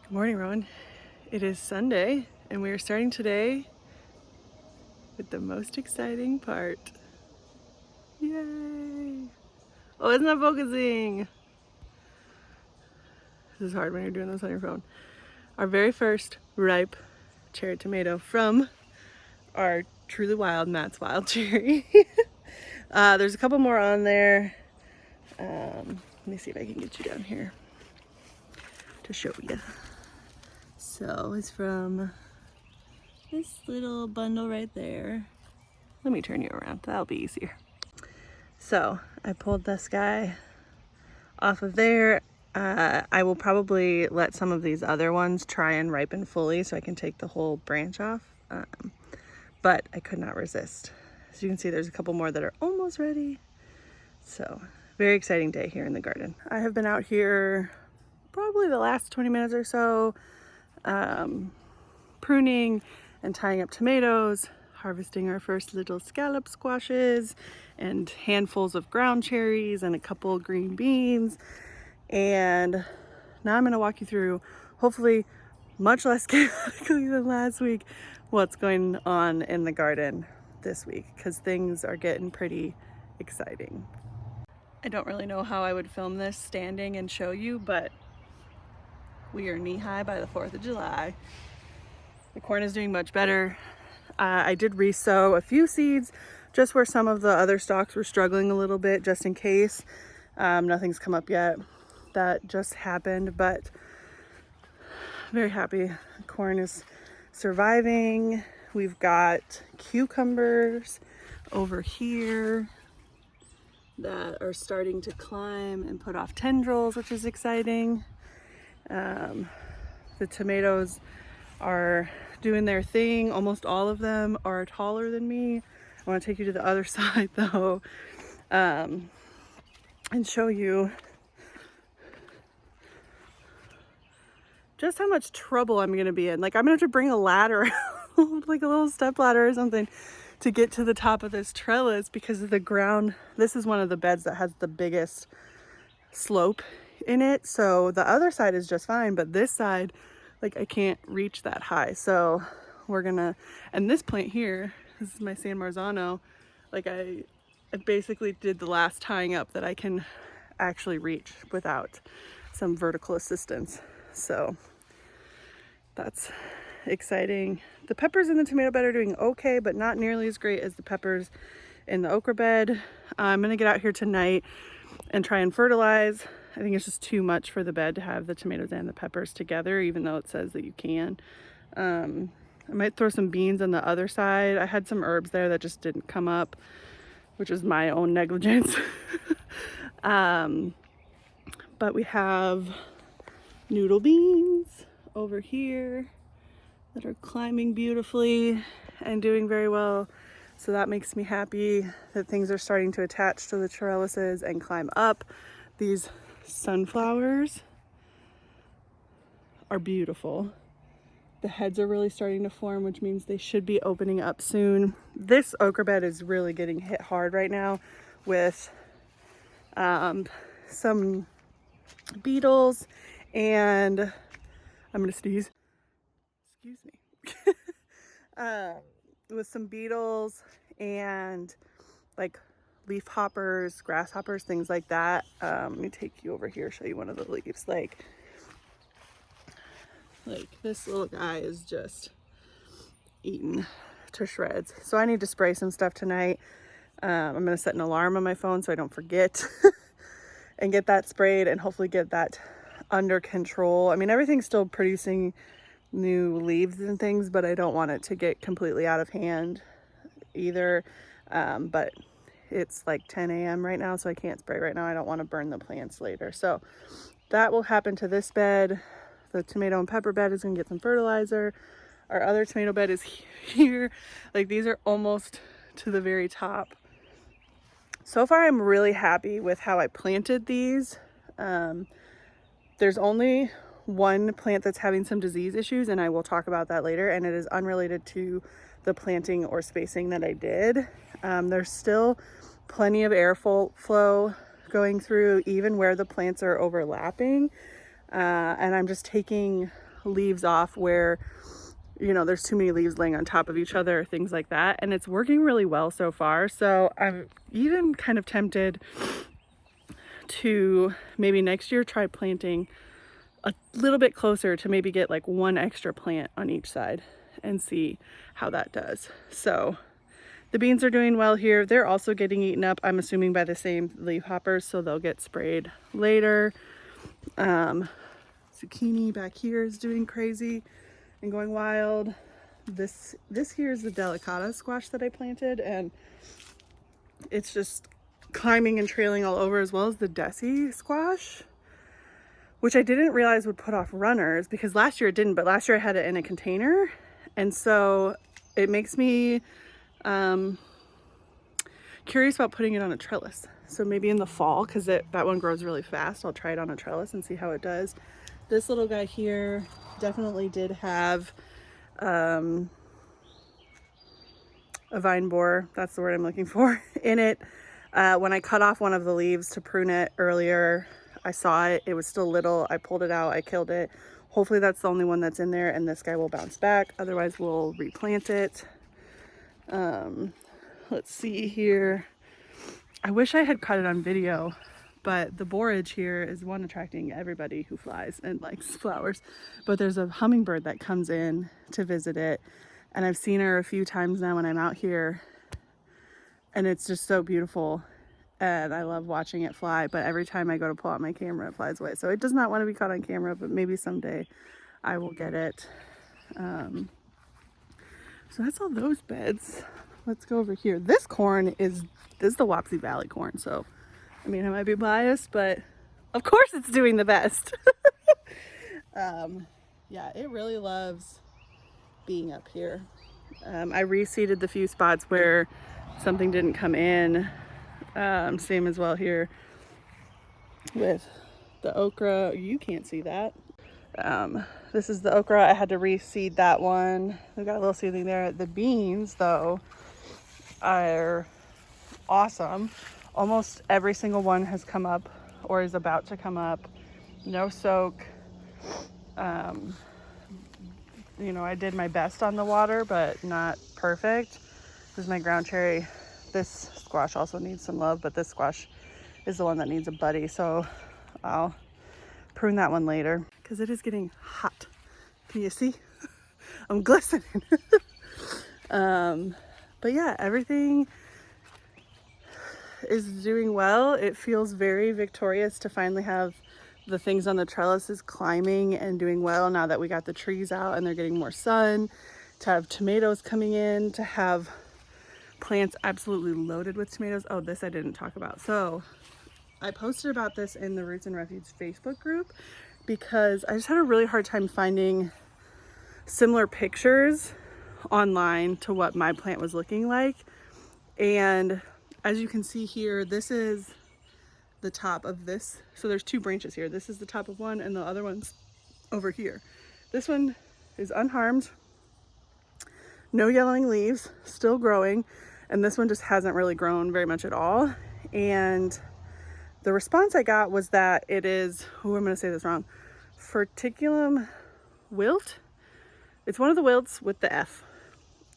Good morning, Rowan. It is Sunday, and we are starting today with the most exciting part. Yay! Oh, it's not focusing! This is hard when you're doing this on your phone. Our very first ripe cherry tomato from our Truly Wild Matt's Wild Cherry. There's a couple more on there. Let me see if I can get you down here to show you. So it's from this little bundle right there. Let me turn you around, that'll be easier. So I pulled this guy off of there. I will probably let some of these other ones try and ripen fully so I can take the whole branch off. But I could not resist. As you can see, there's a couple more that are almost ready. So very exciting day here in the garden. I have been out here probably the last 20 minutes or so, pruning and tying up tomatoes, harvesting our first little scallop squashes and handfuls of ground cherries and a couple green beans. And now I'm going to walk you through, hopefully much less chaotically than last week, what's going on in the garden this week, because things are getting pretty exciting. I don't really know how I would film this standing and show you, but we are knee-high by the 4th of July. The corn is doing much better. I did re-sow a few seeds just where some of the other stalks were struggling a little bit, just in case. Nothing's come up yet. That just happened, but very happy. Corn is surviving. We've got cucumbers over here that are starting to climb and put off tendrils, which is exciting. The tomatoes are doing their thing. Almost all of them are taller than me. I want to take you to the other side though, and show you just how much trouble I'm gonna be in. Like, I'm gonna have to bring a ladder like a little step ladder or something to get to the top of this trellis because of the ground. This is one of the beds that has the biggest slope in it, so the other side is just fine, but this side, like, I can't reach that high. So we're gonna, and this plant here, this is my San Marzano, like I basically did the last tying up that I can actually reach without some vertical assistance. So that's exciting. The peppers in the tomato bed are doing okay, but not nearly as great as the peppers in the okra bed. I'm gonna get out here tonight and try and fertilize. I think it's just too much for the bed to have the tomatoes and the peppers together, even though it says that you can. I might throw some beans on the other side. I had some herbs there that just didn't come up, which is my own negligence. But we have noodle beans over here that are climbing beautifully and doing very well. So that makes me happy that things are starting to attach to the trellises and climb up. These sunflowers are beautiful. The heads are really starting to form, which means they should be opening up soon. This okra bed is really getting hit hard right now with some beetles, and I'm gonna sneeze. Excuse me. With some beetles and like leaf hoppers, grasshoppers, things like that. Let me take you over here, show you one of the leaves. Like this little guy is just eaten to shreds. So I need to spray some stuff tonight. I'm gonna set an alarm on my phone so I don't forget and get that sprayed and hopefully get that under control. I mean, everything's still producing new leaves and things, but I don't want it to get completely out of hand either. But it's like 10 a.m. right now, so I can't spray right now. I don't want to burn the plants later. So that will happen to this bed. The tomato and pepper bed is gonna get some fertilizer. Our other tomato bed is here. Like, these are almost to the very top. So far, I'm really happy with how I planted these. There's only one plant that's having some disease issues, and I will talk about that later, and it is unrelated to the planting or spacing that I did. There's still plenty of airflow going through even where the plants are overlapping, and I'm just taking leaves off where, you know, there's too many leaves laying on top of each other, things like that. And it's working really well so far. So I'm even kind of tempted to maybe next year try planting a little bit closer to maybe get like one extra plant on each side and see how that does. So the beans are doing well here. They're also getting eaten up, I'm assuming, by the same leaf hoppers, so they'll get sprayed later. Zucchini back here is doing crazy and going wild. This here is the delicata squash that I planted, and it's just climbing and trailing all over, as well as the desi squash, which I didn't realize would put off runners, because last year it didn't, but last year I had it in a container. And so it makes me curious about putting it on a trellis. So maybe in the fall, because that one grows really fast, I'll try it on a trellis and see how it does. This little guy here definitely did have a vine borer, that's the word I'm looking for, in it. When I cut off one of the leaves to prune it earlier, I saw it. It was still little. I pulled it out. I killed it. Hopefully that's the only one that's in there, and this guy will bounce back. Otherwise, we'll replant it. Let's see here. I wish I had caught it on video, but the borage here is one attracting everybody who flies and likes flowers. But there's a hummingbird that comes in to visit it, and I've seen her a few times now when I'm out here, and it's just so beautiful. And I love watching it fly, but every time I go to pull out my camera, it flies away. So it does not want to be caught on camera, but maybe someday I will get it. So that's all those beds. Let's go over here. This corn is the Wapsie Valley corn. So, I mean, I might be biased, but of course it's doing the best. Yeah, it really loves being up here. I reseeded the few spots where something didn't come in. Same as well here with the okra. You can't see that. This is the okra. I had to reseed that one. We got a little seedling there. The beans, though, are awesome. Almost every single one has come up or is about to come up. No soak. You know, I did my best on the water, but not perfect. This is my ground cherry. This squash also needs some love, but this squash is the one that needs a buddy, so I'll prune that one later because it is getting hot. Can you see? I'm glistening. But yeah, everything is doing well. It feels very victorious to finally have the things on the trellises climbing and doing well now that we got the trees out and they're getting more sun, to have tomatoes coming in, to have plants absolutely loaded with tomatoes. Oh, this I didn't talk about. So I posted about this in the Roots and Refuge Facebook group because I just had a really hard time finding similar pictures online to what my plant was looking like. And as you can see here, this is the top of this. So there's two branches here. This is the top of one and the other one's over here. This one is unharmed, no yellowing leaves, still growing. And this one just hasn't really grown very much at all. And the response I got was that it is, oh, I'm gonna say this wrong, Ferticulum wilt. It's one of the wilts with the F.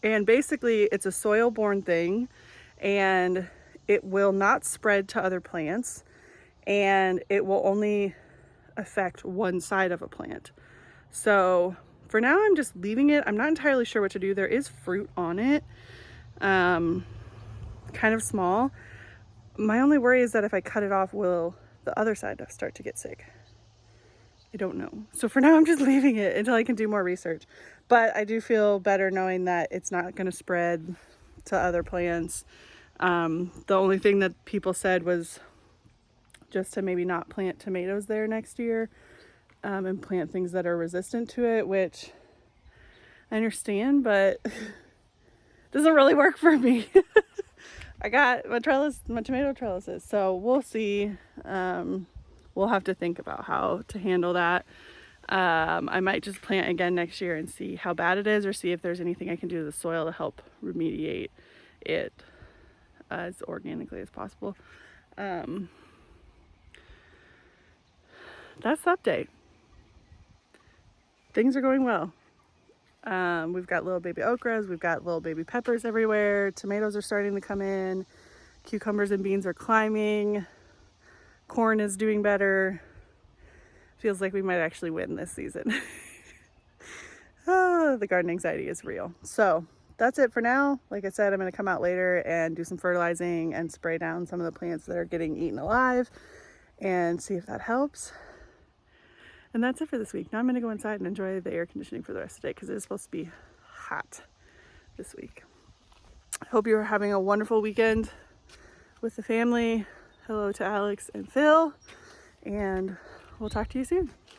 And basically it's a soil-borne thing and it will not spread to other plants and it will only affect one side of a plant. So for now I'm just leaving it. I'm not entirely sure what to do. There is fruit on it. Kind of small. My only worry is that if I cut it off, will the other side start to get sick? I don't know. So for now, I'm just leaving it until I can do more research. But I do feel better knowing that it's not going to spread to other plants. The only thing that people said was just to maybe not plant tomatoes there next year, and plant things that are resistant to it, which I understand, but doesn't really work for me. I got my tomato trellises, so we'll see. We'll have to think about how to handle that. I might just plant again next year and see how bad it is, or see if there's anything I can do to the soil to help remediate it as organically as possible. That's the update. things are going well. We've got little baby okras, we've got little baby peppers everywhere, tomatoes are starting to come in, cucumbers and beans are climbing, corn is doing better. Feels like we might actually win this season. The garden anxiety is real. So that's it for now. Like I said, I'm going to come out later and do some fertilizing and spray down some of the plants that are getting eaten alive and see if that helps. And that's it for this week. Now I'm going to go inside and enjoy the air conditioning for the rest of the day because it is supposed to be hot this week. I hope you're having a wonderful weekend with the family. Hello to Alex and Phil, and we'll talk to you soon.